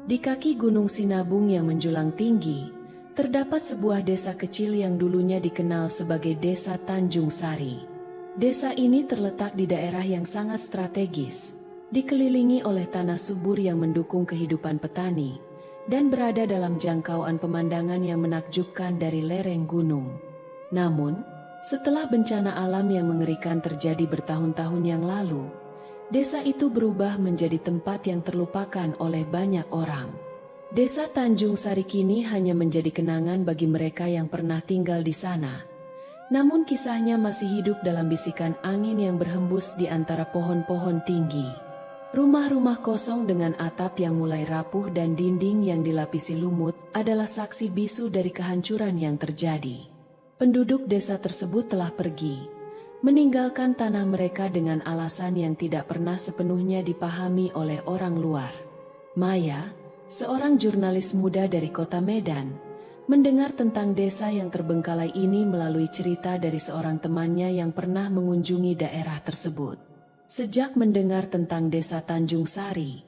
Di kaki Gunung Sinabung yang menjulang tinggi, terdapat sebuah desa kecil yang dulunya dikenal sebagai Desa Tanjung Sari. Desa ini terletak di daerah yang sangat strategis, dikelilingi oleh tanah subur yang mendukung kehidupan petani, dan berada dalam jangkauan pemandangan yang menakjubkan dari lereng gunung. Namun, setelah bencana alam yang mengerikan terjadi bertahun-tahun yang lalu, desa itu berubah menjadi tempat yang terlupakan oleh banyak orang. Desa Tanjung Sari kini hanya menjadi kenangan bagi mereka yang pernah tinggal di sana. Namun kisahnya masih hidup dalam bisikan angin yang berhembus di antara pohon-pohon tinggi. Rumah-rumah kosong dengan atap yang mulai rapuh dan dinding yang dilapisi lumut adalah saksi bisu dari kehancuran yang terjadi. Penduduk desa tersebut telah pergi, meninggalkan tanah mereka dengan alasan yang tidak pernah sepenuhnya dipahami oleh orang luar. Maya, seorang jurnalis muda dari kota Medan, mendengar tentang desa yang terbengkalai ini melalui cerita dari seorang temannya yang pernah mengunjungi daerah tersebut. Sejak mendengar tentang desa Tanjung Sari,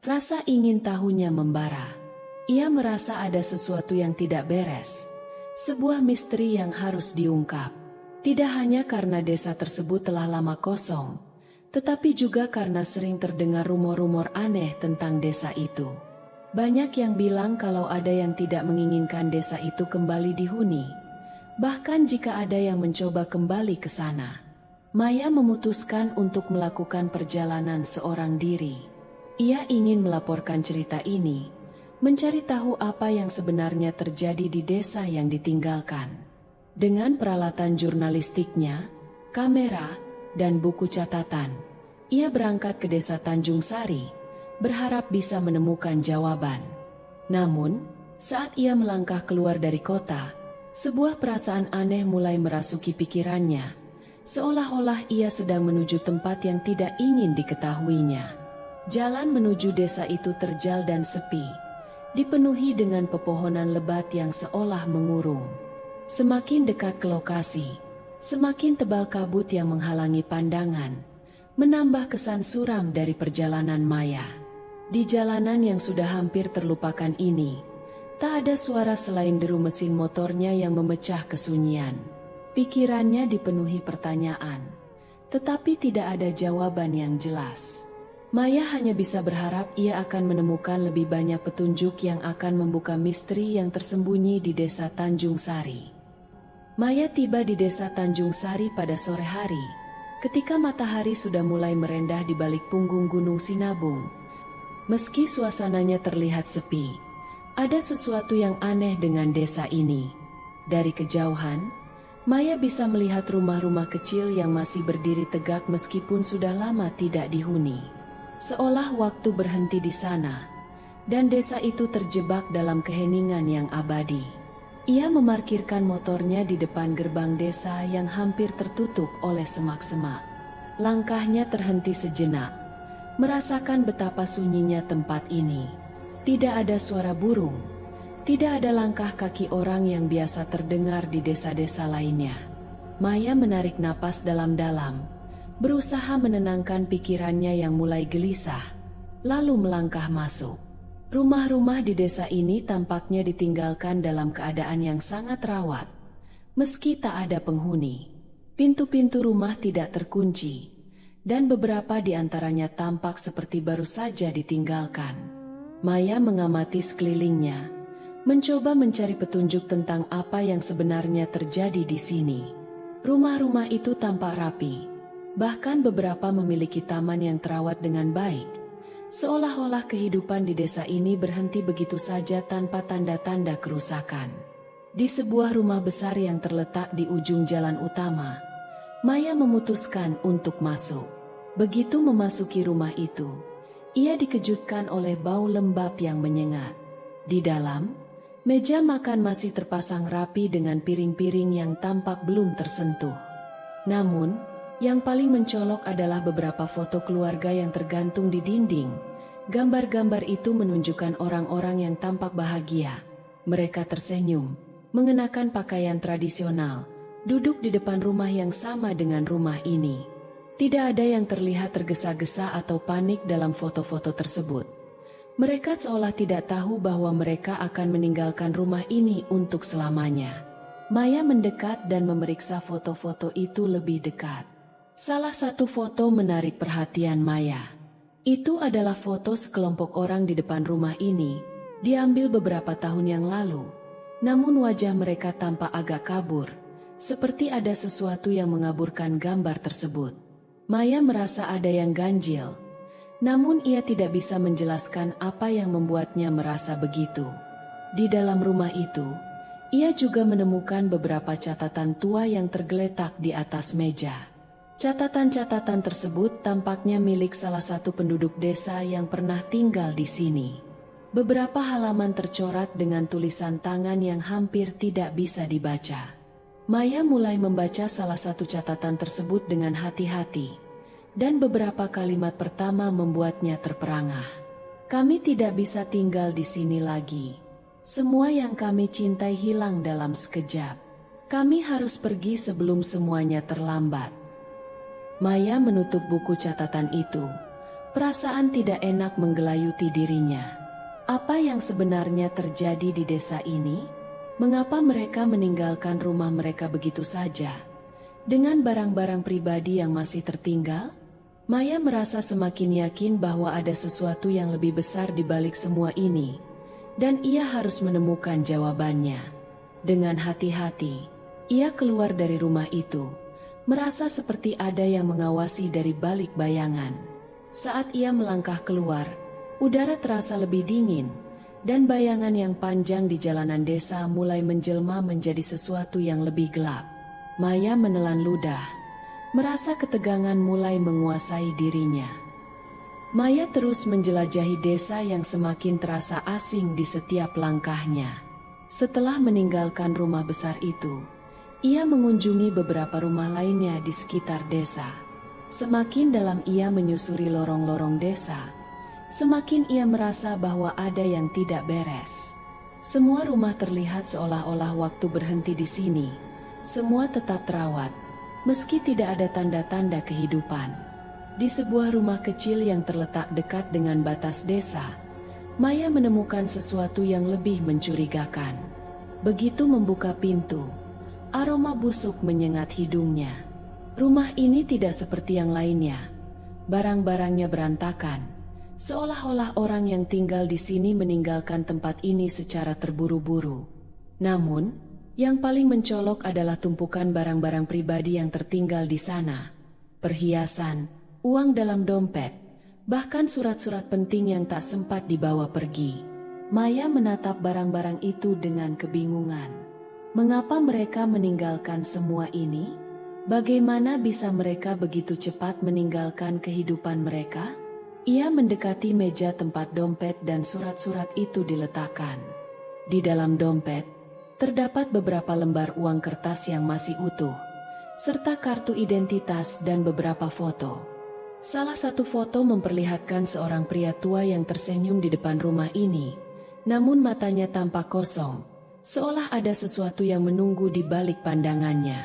rasa ingin tahunya membara. Ia merasa ada sesuatu yang tidak beres, sebuah misteri yang harus diungkap. Tidak hanya karena desa tersebut telah lama kosong, tetapi juga karena sering terdengar rumor-rumor aneh tentang desa itu. Banyak yang bilang kalau ada yang tidak menginginkan desa itu kembali dihuni, bahkan jika ada yang mencoba kembali ke sana. Maya memutuskan untuk melakukan perjalanan seorang diri. Ia ingin melaporkan cerita ini, mencari tahu apa yang sebenarnya terjadi di desa yang ditinggalkan. Dengan peralatan jurnalistiknya, kamera, dan buku catatan, ia berangkat ke desa Tanjung Sari, berharap bisa menemukan jawaban. Namun, saat ia melangkah keluar dari kota, sebuah perasaan aneh mulai merasuki pikirannya, seolah-olah ia sedang menuju tempat yang tidak ingin diketahuinya. Jalan menuju desa itu terjal dan sepi, dipenuhi dengan pepohonan lebat yang seolah mengurung. Semakin dekat ke lokasi, semakin tebal kabut yang menghalangi pandangan, menambah kesan suram dari perjalanan Maya. Di jalanan yang sudah hampir terlupakan ini, tak ada suara selain deru mesin motornya yang memecah kesunyian. Pikirannya dipenuhi pertanyaan, tetapi tidak ada jawaban yang jelas. Maya hanya bisa berharap ia akan menemukan lebih banyak petunjuk yang akan membuka misteri yang tersembunyi di desa Tanjung Sari. Maya tiba di desa Tanjung Sari pada sore hari, ketika matahari sudah mulai merendah di balik punggung Gunung Sinabung. Meski suasananya terlihat sepi, ada sesuatu yang aneh dengan desa ini. Dari kejauhan, Maya bisa melihat rumah-rumah kecil yang masih berdiri tegak meskipun sudah lama tidak dihuni. Seolah waktu berhenti di sana, dan desa itu terjebak dalam keheningan yang abadi. Ia memarkirkan motornya di depan gerbang desa yang hampir tertutup oleh semak-semak. Langkahnya terhenti sejenak, merasakan betapa sunyinya tempat ini. Tidak ada suara burung, tidak ada langkah kaki orang yang biasa terdengar di desa-desa lainnya. Maya menarik napas dalam-dalam, berusaha menenangkan pikirannya yang mulai gelisah, lalu melangkah masuk. Rumah-rumah di desa ini tampaknya ditinggalkan dalam keadaan yang sangat rawat. Meski tak ada penghuni, pintu-pintu rumah tidak terkunci, dan beberapa di antaranya tampak seperti baru saja ditinggalkan. Maya mengamati sekelilingnya, mencoba mencari petunjuk tentang apa yang sebenarnya terjadi di sini. Rumah-rumah itu tampak rapi, bahkan beberapa memiliki taman yang terawat dengan baik. Seolah-olah kehidupan di desa ini berhenti begitu saja tanpa tanda-tanda kerusakan. Di sebuah rumah besar yang terletak di ujung jalan utama, Maya memutuskan untuk masuk. Begitu memasuki rumah itu, ia dikejutkan oleh bau lembab yang menyengat. Di dalam, meja makan masih terpasang rapi dengan piring-piring yang tampak belum tersentuh. Namun, yang paling mencolok adalah beberapa foto keluarga yang tergantung di dinding. Gambar-gambar itu menunjukkan orang-orang yang tampak bahagia. Mereka tersenyum, mengenakan pakaian tradisional, duduk di depan rumah yang sama dengan rumah ini. Tidak ada yang terlihat tergesa-gesa atau panik dalam foto-foto tersebut. Mereka seolah tidak tahu bahwa mereka akan meninggalkan rumah ini untuk selamanya. Maya mendekat dan memeriksa foto-foto itu lebih dekat. Salah satu foto menarik perhatian Maya. Itu adalah foto sekelompok orang di depan rumah ini, diambil beberapa tahun yang lalu. Namun wajah mereka tampak agak kabur, seperti ada sesuatu yang mengaburkan gambar tersebut. Maya merasa ada yang ganjil. Namun ia tidak bisa menjelaskan apa yang membuatnya merasa begitu. Di dalam rumah itu, ia juga menemukan beberapa catatan tua yang tergeletak di atas meja. Catatan-catatan tersebut tampaknya milik salah satu penduduk desa yang pernah tinggal di sini. Beberapa halaman tercoret dengan tulisan tangan yang hampir tidak bisa dibaca. Maya mulai membaca salah satu catatan tersebut dengan hati-hati. Dan beberapa kalimat pertama membuatnya terperangah. Kami tidak bisa tinggal di sini lagi. Semua yang kami cintai hilang dalam sekejap. Kami harus pergi sebelum semuanya terlambat. Maya menutup buku catatan itu. Perasaan tidak enak menggelayuti dirinya. Apa yang sebenarnya terjadi di desa ini? Mengapa mereka meninggalkan rumah mereka begitu saja? Dengan barang-barang pribadi yang masih tertinggal? Maya merasa semakin yakin bahwa ada sesuatu yang lebih besar di balik semua ini, dan ia harus menemukan jawabannya. Dengan hati-hati, ia keluar dari rumah itu, merasa seperti ada yang mengawasi dari balik bayangan. Saat ia melangkah keluar, udara terasa lebih dingin, dan bayangan yang panjang di jalanan desa mulai menjelma menjadi sesuatu yang lebih gelap. Maya menelan ludah. Merasa ketegangan mulai menguasai dirinya. Maya terus menjelajahi desa yang semakin terasa asing di setiap langkahnya. Setelah meninggalkan rumah besar itu, ia mengunjungi beberapa rumah lainnya di sekitar desa. Semakin dalam ia menyusuri lorong-lorong desa, semakin ia merasa bahwa ada yang tidak beres. Semua rumah terlihat seolah-olah waktu berhenti di sini. Semua tetap terawat, meski tidak ada tanda-tanda kehidupan. Di sebuah rumah kecil yang terletak dekat dengan batas desa, Maya menemukan sesuatu yang lebih mencurigakan. Begitu membuka pintu, aroma busuk menyengat hidungnya. Rumah ini tidak seperti yang lainnya. Barang-barangnya berantakan, seolah-olah orang yang tinggal di sini meninggalkan tempat ini secara terburu-buru. Namun, yang paling mencolok adalah tumpukan barang-barang pribadi yang tertinggal di sana. Perhiasan, uang dalam dompet, bahkan surat-surat penting yang tak sempat dibawa pergi. Maya menatap barang-barang itu dengan kebingungan. Mengapa mereka meninggalkan semua ini? Bagaimana bisa mereka begitu cepat meninggalkan kehidupan mereka? Ia mendekati meja tempat dompet dan surat-surat itu diletakkan. Di dalam dompet, terdapat beberapa lembar uang kertas yang masih utuh, serta kartu identitas dan beberapa foto. Salah satu foto memperlihatkan seorang pria tua yang tersenyum di depan rumah ini, namun matanya tampak kosong, seolah ada sesuatu yang menunggu di balik pandangannya.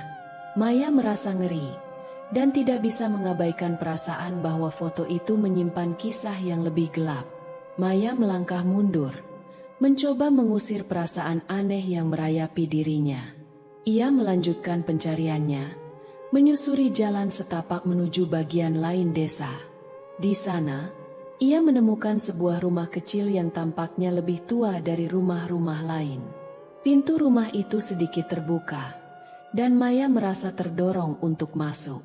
Maya merasa ngeri, dan tidak bisa mengabaikan perasaan bahwa foto itu menyimpan kisah yang lebih gelap. Maya melangkah mundur, mencoba mengusir perasaan aneh yang merayapi dirinya. Ia melanjutkan pencariannya, menyusuri jalan setapak menuju bagian lain desa. Di sana, ia menemukan sebuah rumah kecil yang tampaknya lebih tua dari rumah-rumah lain. Pintu rumah itu sedikit terbuka, dan Maya merasa terdorong untuk masuk.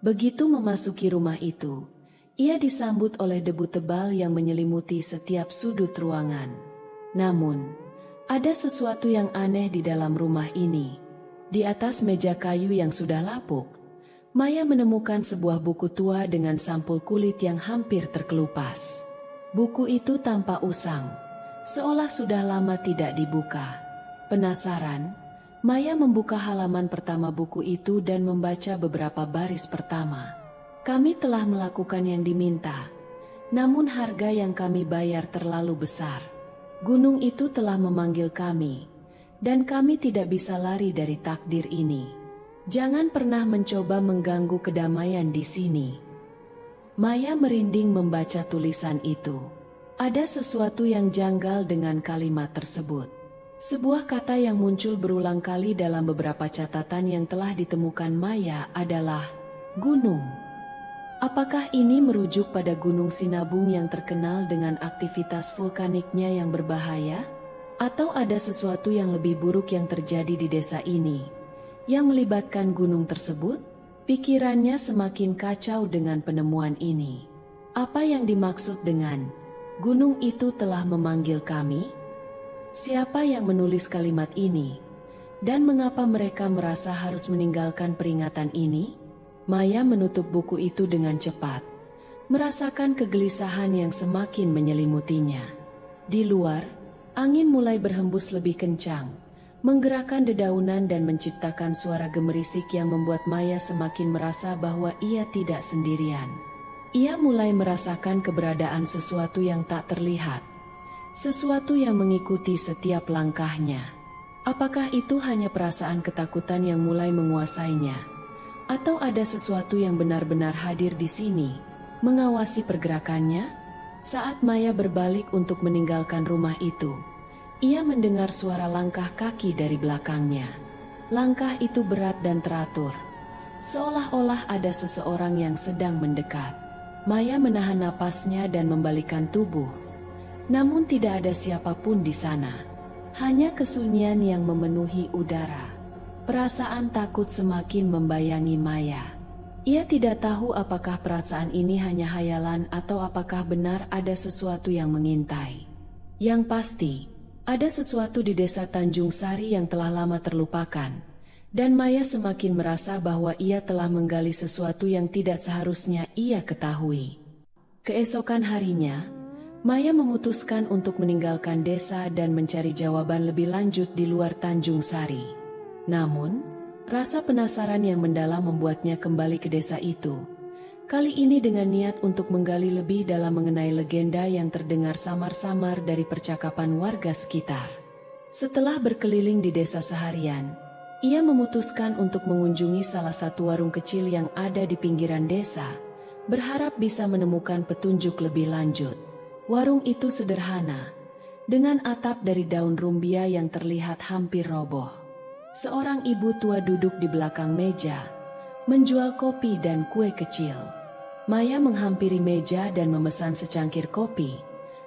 Begitu memasuki rumah itu, ia disambut oleh debu tebal yang menyelimuti setiap sudut ruangan. Namun, ada sesuatu yang aneh di dalam rumah ini. Di atas meja kayu yang sudah lapuk, Maya menemukan sebuah buku tua dengan sampul kulit yang hampir terkelupas. Buku itu tampak usang, seolah sudah lama tidak dibuka. Penasaran, Maya membuka halaman pertama buku itu dan membaca beberapa baris pertama. Kami telah melakukan yang diminta, namun harga yang kami bayar terlalu besar. Gunung itu telah memanggil kami, dan kami tidak bisa lari dari takdir ini. Jangan pernah mencoba mengganggu kedamaian di sini. Maya merinding membaca tulisan itu. Ada sesuatu yang janggal dengan kalimat tersebut. Sebuah kata yang muncul berulang kali dalam beberapa catatan yang telah ditemukan Maya adalah gunung. Apakah ini merujuk pada Gunung Sinabung yang terkenal dengan aktivitas vulkaniknya yang berbahaya? Atau ada sesuatu yang lebih buruk yang terjadi di desa ini, yang melibatkan gunung tersebut? Pikirannya semakin kacau dengan penemuan ini. Apa yang dimaksud dengan gunung itu telah memanggil kami? Siapa yang menulis kalimat ini? Dan mengapa mereka merasa harus meninggalkan peringatan ini? Maya menutup buku itu dengan cepat, merasakan kegelisahan yang semakin menyelimutinya. Di luar, angin mulai berhembus lebih kencang, menggerakkan dedaunan dan menciptakan suara gemerisik yang membuat Maya semakin merasa bahwa ia tidak sendirian. Ia mulai merasakan keberadaan sesuatu yang tak terlihat, sesuatu yang mengikuti setiap langkahnya. Apakah itu hanya perasaan ketakutan yang mulai menguasainya? Atau ada sesuatu yang benar-benar hadir di sini, mengawasi pergerakannya? Saat Maya berbalik untuk meninggalkan rumah itu, ia mendengar suara langkah kaki dari belakangnya. Langkah itu berat dan teratur, seolah-olah ada seseorang yang sedang mendekat. Maya menahan napasnya dan membalikkan tubuh. Namun tidak ada siapapun di sana, hanya kesunyian yang memenuhi udara. Perasaan takut semakin membayangi Maya. Ia tidak tahu apakah perasaan ini hanya hayalan atau apakah benar ada sesuatu yang mengintai. Yang pasti, ada sesuatu di desa Tanjung Sari yang telah lama terlupakan, dan Maya semakin merasa bahwa ia telah menggali sesuatu yang tidak seharusnya ia ketahui. Keesokan harinya, Maya memutuskan untuk meninggalkan desa dan mencari jawaban lebih lanjut di luar Tanjung Sari. Namun, rasa penasaran yang mendalam membuatnya kembali ke desa itu. Kali ini dengan niat untuk menggali lebih dalam mengenai legenda yang terdengar samar-samar dari percakapan warga sekitar. Setelah berkeliling di desa seharian, ia memutuskan untuk mengunjungi salah satu warung kecil yang ada di pinggiran desa, berharap bisa menemukan petunjuk lebih lanjut. Warung itu sederhana, dengan atap dari daun rumbia yang terlihat hampir roboh. Seorang ibu tua duduk di belakang meja, menjual kopi dan kue kecil. Maya menghampiri meja dan memesan secangkir kopi,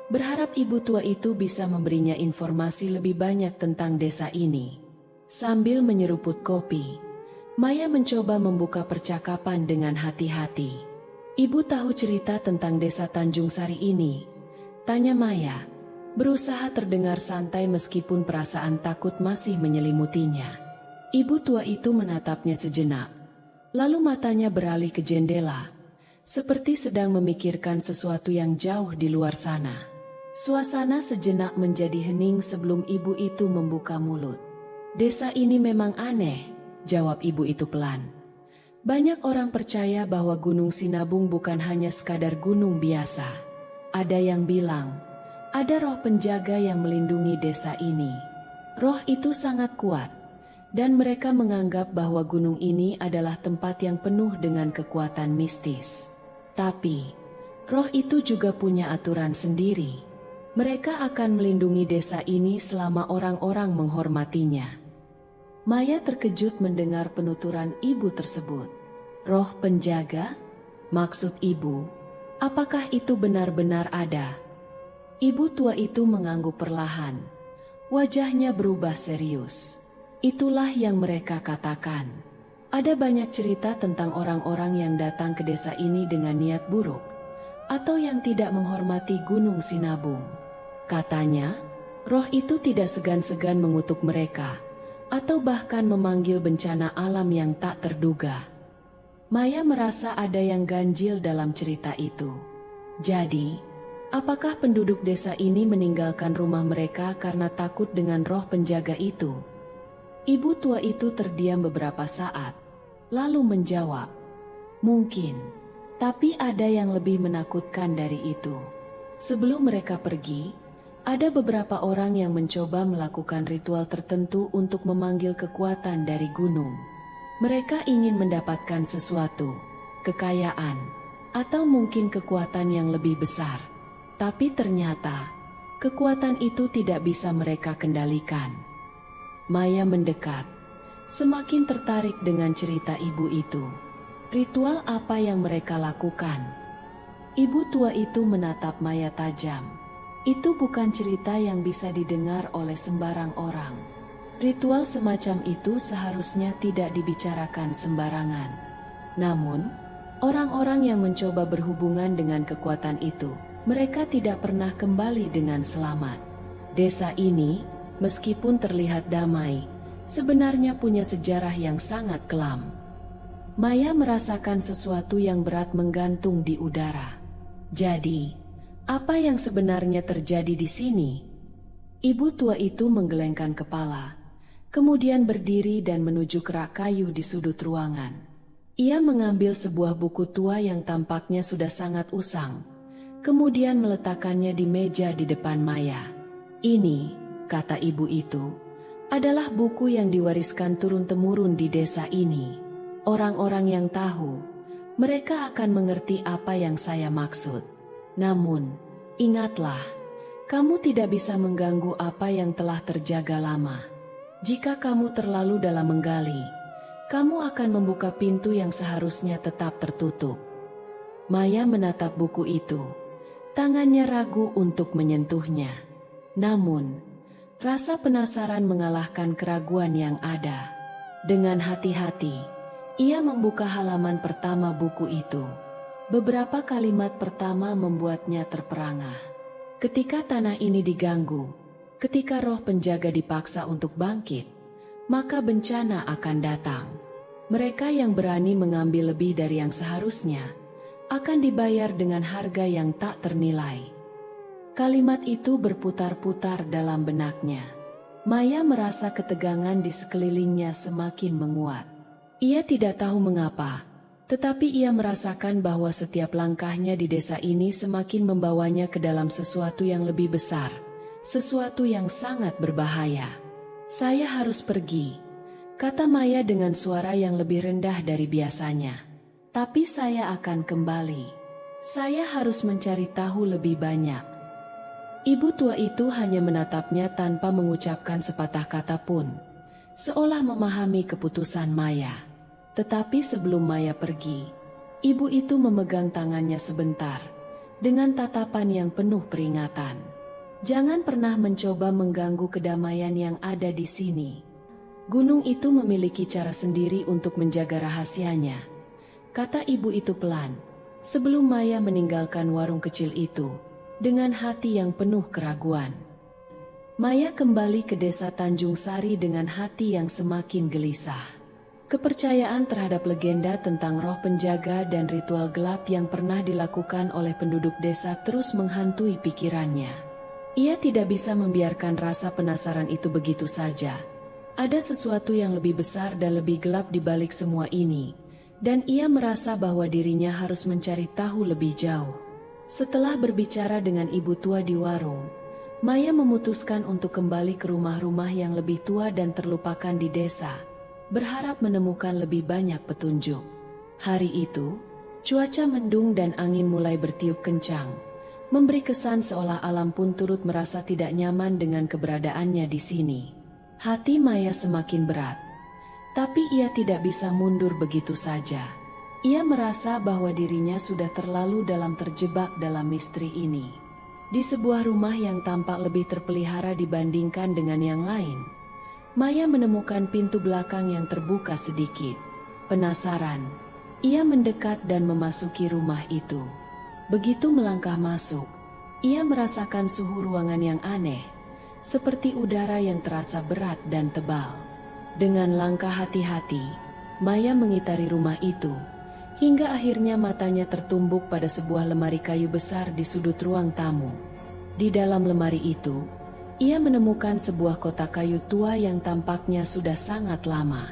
berharap ibu tua itu bisa memberinya informasi lebih banyak tentang desa ini. Sambil menyeruput kopi, Maya mencoba membuka percakapan dengan hati-hati. "Ibu tahu cerita tentang desa Tanjung Sari ini?" tanya Maya, berusaha terdengar santai meskipun perasaan takut masih menyelimutinya. Ibu tua itu menatapnya sejenak, lalu matanya beralih ke jendela, seperti sedang memikirkan sesuatu yang jauh di luar sana. Suasana sejenak menjadi hening sebelum ibu itu membuka mulut. "Desa ini memang aneh," jawab ibu itu pelan. "Banyak orang percaya bahwa Gunung Sinabung bukan hanya sekadar gunung biasa. Ada yang bilang ada roh penjaga yang melindungi desa ini. Roh itu sangat kuat, dan mereka menganggap bahwa gunung ini adalah tempat yang penuh dengan kekuatan mistis. Tapi, roh itu juga punya aturan sendiri. Mereka akan melindungi desa ini selama orang-orang menghormatinya." Maya terkejut mendengar penuturan ibu tersebut. "Roh penjaga? Maksud ibu, apakah itu benar-benar ada?" Ibu tua itu mengangguk perlahan. Wajahnya berubah serius. "Itulah yang mereka katakan. Ada banyak cerita tentang orang-orang yang datang ke desa ini dengan niat buruk, atau yang tidak menghormati Gunung Sinabung. Katanya, roh itu tidak segan-segan mengutuk mereka, atau bahkan memanggil bencana alam yang tak terduga." Maya merasa ada yang ganjil dalam cerita itu. Jadi, apakah penduduk desa ini meninggalkan rumah mereka karena takut dengan roh penjaga itu? Ibu tua itu terdiam beberapa saat, lalu menjawab, "Mungkin, tapi ada yang lebih menakutkan dari itu." Sebelum mereka pergi, ada beberapa orang yang mencoba melakukan ritual tertentu untuk memanggil kekuatan dari gunung. Mereka ingin mendapatkan sesuatu, kekayaan, atau mungkin kekuatan yang lebih besar. Tapi ternyata, kekuatan itu tidak bisa mereka kendalikan. Maya mendekat, semakin tertarik dengan cerita ibu itu. Ritual apa yang mereka lakukan? Ibu tua itu menatap Maya tajam. Itu bukan cerita yang bisa didengar oleh sembarang orang. Ritual semacam itu seharusnya tidak dibicarakan sembarangan. Namun, orang-orang yang mencoba berhubungan dengan kekuatan itu, mereka tidak pernah kembali dengan selamat. Desa ini, meskipun terlihat damai, sebenarnya punya sejarah yang sangat kelam. Maya merasakan sesuatu yang berat menggantung di udara. Jadi, apa yang sebenarnya terjadi di sini? Ibu tua itu menggelengkan kepala, kemudian berdiri dan menuju kerak kayu di sudut ruangan. Ia mengambil sebuah buku tua yang tampaknya sudah sangat usang, kemudian meletakkannya di meja di depan Maya. Ini, kata ibu itu, adalah buku yang diwariskan turun-temurun di desa ini. Orang-orang yang tahu, mereka akan mengerti apa yang saya maksud. Namun, ingatlah, kamu tidak bisa mengganggu apa yang telah terjaga lama. Jika kamu terlalu dalam menggali, kamu akan membuka pintu yang seharusnya tetap tertutup. Maya menatap buku itu. Tangannya ragu untuk menyentuhnya. Namun, rasa penasaran mengalahkan keraguan yang ada. Dengan hati-hati, ia membuka halaman pertama buku itu. Beberapa kalimat pertama membuatnya terperangah. Ketika tanah ini diganggu, ketika roh penjaga dipaksa untuk bangkit, maka bencana akan datang. Mereka yang berani mengambil lebih dari yang seharusnya, akan dibayar dengan harga yang tak ternilai. Kalimat itu berputar-putar dalam benaknya. Maya merasa ketegangan di sekelilingnya semakin menguat. Ia tidak tahu mengapa, tetapi ia merasakan bahwa setiap langkahnya di desa ini semakin membawanya ke dalam sesuatu yang lebih besar, sesuatu yang sangat berbahaya. Saya harus pergi, kata Maya dengan suara yang lebih rendah dari biasanya. Tapi saya akan kembali. Saya harus mencari tahu lebih banyak. Ibu tua itu hanya menatapnya tanpa mengucapkan sepatah kata pun, seolah memahami keputusan Maya. Tetapi sebelum Maya pergi, ibu itu memegang tangannya sebentar, dengan tatapan yang penuh peringatan. Jangan pernah mencoba mengganggu kedamaian yang ada di sini. Gunung itu memiliki cara sendiri untuk menjaga rahasianya, kata ibu itu pelan, sebelum Maya meninggalkan warung kecil itu, dengan hati yang penuh keraguan. Maya kembali ke desa Tanjung Sari dengan hati yang semakin gelisah. Kepercayaan terhadap legenda tentang roh penjaga dan ritual gelap yang pernah dilakukan oleh penduduk desa terus menghantui pikirannya. Ia tidak bisa membiarkan rasa penasaran itu begitu saja. Ada sesuatu yang lebih besar dan lebih gelap di balik semua ini, dan ia merasa bahwa dirinya harus mencari tahu lebih jauh. Setelah berbicara dengan ibu tua di warung, Maya memutuskan untuk kembali ke rumah-rumah yang lebih tua dan terlupakan di desa, berharap menemukan lebih banyak petunjuk. Hari itu, cuaca mendung dan angin mulai bertiup kencang, memberi kesan seolah alam pun turut merasa tidak nyaman dengan keberadaannya di sini. Hati Maya semakin berat, tapi ia tidak bisa mundur begitu saja. Ia merasa bahwa dirinya sudah terlalu terjebak dalam misteri ini. Di sebuah rumah yang tampak lebih terpelihara dibandingkan dengan yang lain, Maya menemukan pintu belakang yang terbuka sedikit. Penasaran, ia mendekat dan memasuki rumah itu. Begitu melangkah masuk, ia merasakan suhu ruangan yang aneh, seperti udara yang terasa berat dan tebal. Dengan langkah hati-hati, Maya mengitari rumah itu, hingga akhirnya matanya tertumbuk pada sebuah lemari kayu besar di sudut ruang tamu. Di dalam lemari itu, ia menemukan sebuah kotak kayu tua yang tampaknya sudah sangat lama.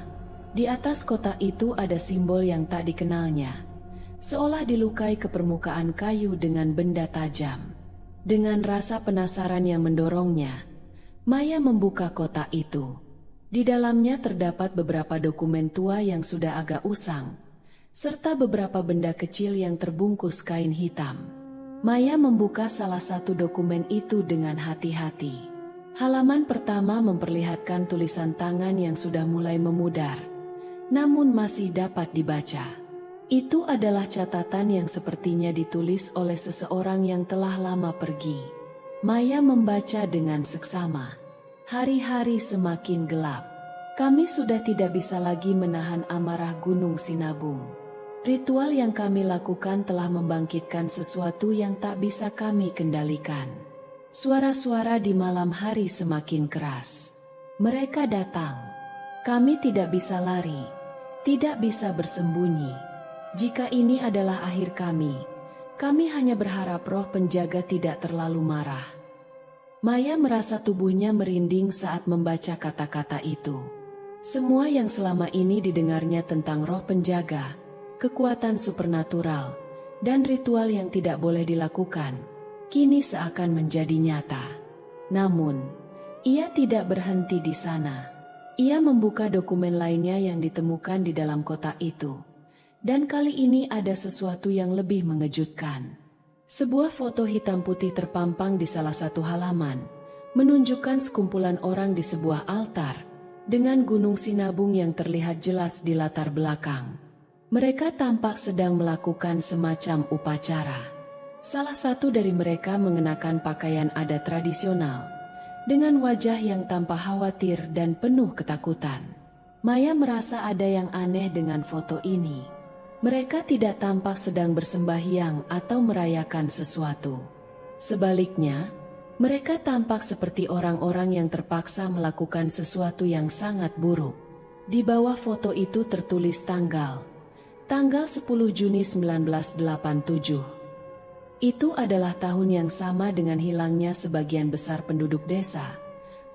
Di atas kotak itu ada simbol yang tak dikenalnya, seolah dilukai ke permukaan kayu dengan benda tajam. Dengan rasa penasaran yang mendorongnya, Maya membuka kotak itu. Di dalamnya terdapat beberapa dokumen tua yang sudah agak usang, serta beberapa benda kecil yang terbungkus kain hitam. Maya membuka salah satu dokumen itu dengan hati-hati. Halaman pertama memperlihatkan tulisan tangan yang sudah mulai memudar, namun masih dapat dibaca. Itu adalah catatan yang sepertinya ditulis oleh seseorang yang telah lama pergi. Maya membaca dengan seksama. Hari-hari semakin gelap. Kami sudah tidak bisa lagi menahan amarah Gunung Sinabung. Ritual yang kami lakukan telah membangkitkan sesuatu yang tak bisa kami kendalikan. Suara-suara di malam hari semakin keras. Mereka datang. Kami tidak bisa lari, tidak bisa bersembunyi. Jika ini adalah akhir kami hanya berharap roh penjaga tidak terlalu marah. Maya merasa tubuhnya merinding saat membaca kata-kata itu. Semua yang selama ini didengarnya tentang roh penjaga, kekuatan supernatural, dan ritual yang tidak boleh dilakukan, kini seakan menjadi nyata. Namun, ia tidak berhenti di sana. Ia membuka dokumen lainnya yang ditemukan di dalam kotak itu. Dan kali ini ada sesuatu yang lebih mengejutkan. Sebuah foto hitam putih terpampang di salah satu halaman, menunjukkan sekumpulan orang di sebuah altar, dengan Gunung Sinabung yang terlihat jelas di latar belakang. Mereka tampak sedang melakukan semacam upacara. Salah satu dari mereka mengenakan pakaian adat tradisional, dengan wajah yang tampak khawatir dan penuh ketakutan. Maya merasa ada yang aneh dengan foto ini. Mereka tidak tampak sedang bersembahyang atau merayakan sesuatu. Sebaliknya, mereka tampak seperti orang-orang yang terpaksa melakukan sesuatu yang sangat buruk. Di bawah foto itu tertulis tanggal 10 Juni 1987. Itu adalah tahun yang sama dengan hilangnya sebagian besar penduduk desa,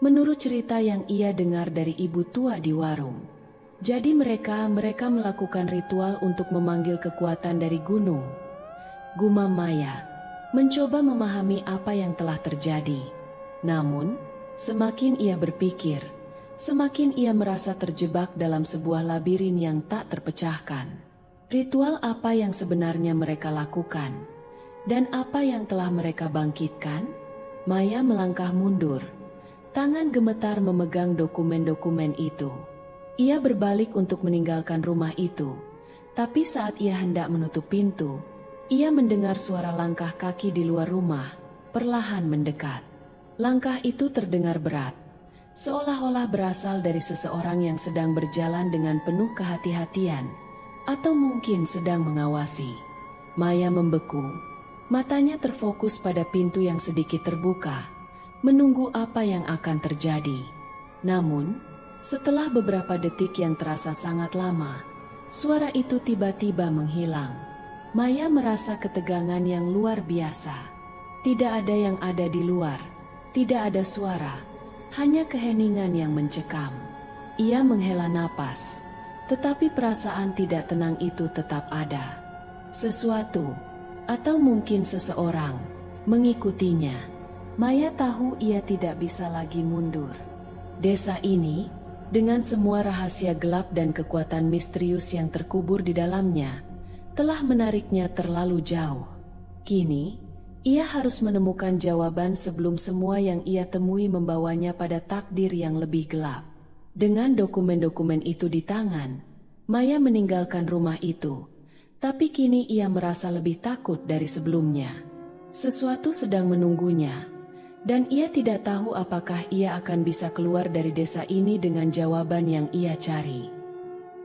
menurut cerita yang ia dengar dari ibu tua di warung. Jadi mereka melakukan ritual untuk memanggil kekuatan dari gunung. Gumam Maya, mencoba memahami apa yang telah terjadi. Namun, semakin ia berpikir, semakin ia merasa terjebak dalam sebuah labirin yang tak terpecahkan. Ritual apa yang sebenarnya mereka lakukan? Dan apa yang telah mereka bangkitkan? Maya melangkah mundur. Tangan gemetar memegang dokumen-dokumen itu. Ia berbalik untuk meninggalkan rumah itu. Tapi saat ia hendak menutup pintu, ia mendengar suara langkah kaki di luar rumah, perlahan mendekat. Langkah itu terdengar berat, seolah-olah berasal dari seseorang yang sedang berjalan dengan penuh kehati-hatian, atau mungkin sedang mengawasi. Maya membeku. Matanya terfokus pada pintu yang sedikit terbuka, menunggu apa yang akan terjadi. Namun, setelah beberapa detik yang terasa sangat lama, suara itu tiba-tiba menghilang. Maya merasa ketegangan yang luar biasa. Tidak ada yang ada di luar, tidak ada suara, hanya keheningan yang mencekam. Ia menghela napas, tetapi perasaan tidak tenang itu tetap ada. Sesuatu, atau mungkin seseorang, mengikutinya. Maya tahu ia tidak bisa lagi mundur. Desa ini, dengan semua rahasia gelap dan kekuatan misterius yang terkubur di dalamnya, telah menariknya terlalu jauh. Kini, ia harus menemukan jawaban sebelum semua yang ia temui membawanya pada takdir yang lebih gelap. Dengan dokumen-dokumen itu di tangan, Maya meninggalkan rumah itu. Tapi kini ia merasa lebih takut dari sebelumnya. Sesuatu sedang menunggunya, dan ia tidak tahu apakah ia akan bisa keluar dari desa ini dengan jawaban yang ia cari.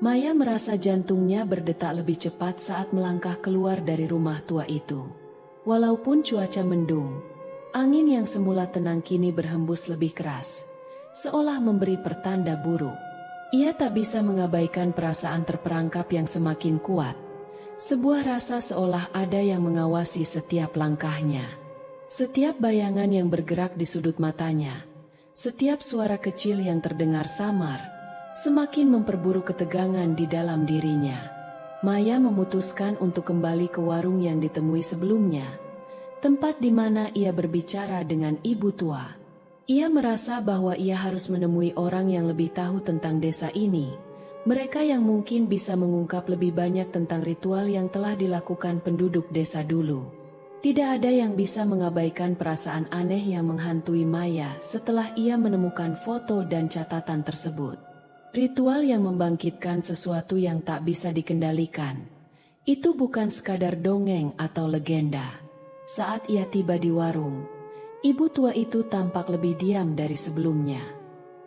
Maya merasa jantungnya berdetak lebih cepat saat melangkah keluar dari rumah tua itu. Walaupun cuaca mendung, angin yang semula tenang kini berhembus lebih keras, seolah memberi pertanda buruk. Ia tak bisa mengabaikan perasaan terperangkap yang semakin kuat. Sebuah rasa seolah ada yang mengawasi setiap langkahnya. Setiap bayangan yang bergerak di sudut matanya, setiap suara kecil yang terdengar samar, semakin memperburuk ketegangan di dalam dirinya. Maya memutuskan untuk kembali ke warung yang ditemui sebelumnya, tempat di mana ia berbicara dengan ibu tua. Ia merasa bahwa ia harus menemui orang yang lebih tahu tentang desa ini. Mereka yang mungkin bisa mengungkap lebih banyak tentang ritual yang telah dilakukan penduduk desa dulu. Tidak ada yang bisa mengabaikan perasaan aneh yang menghantui Maya setelah ia menemukan foto dan catatan tersebut. Ritual yang membangkitkan sesuatu yang tak bisa dikendalikan. Itu bukan sekadar dongeng atau legenda. Saat ia tiba di warung, ibu tua itu tampak lebih diam dari sebelumnya.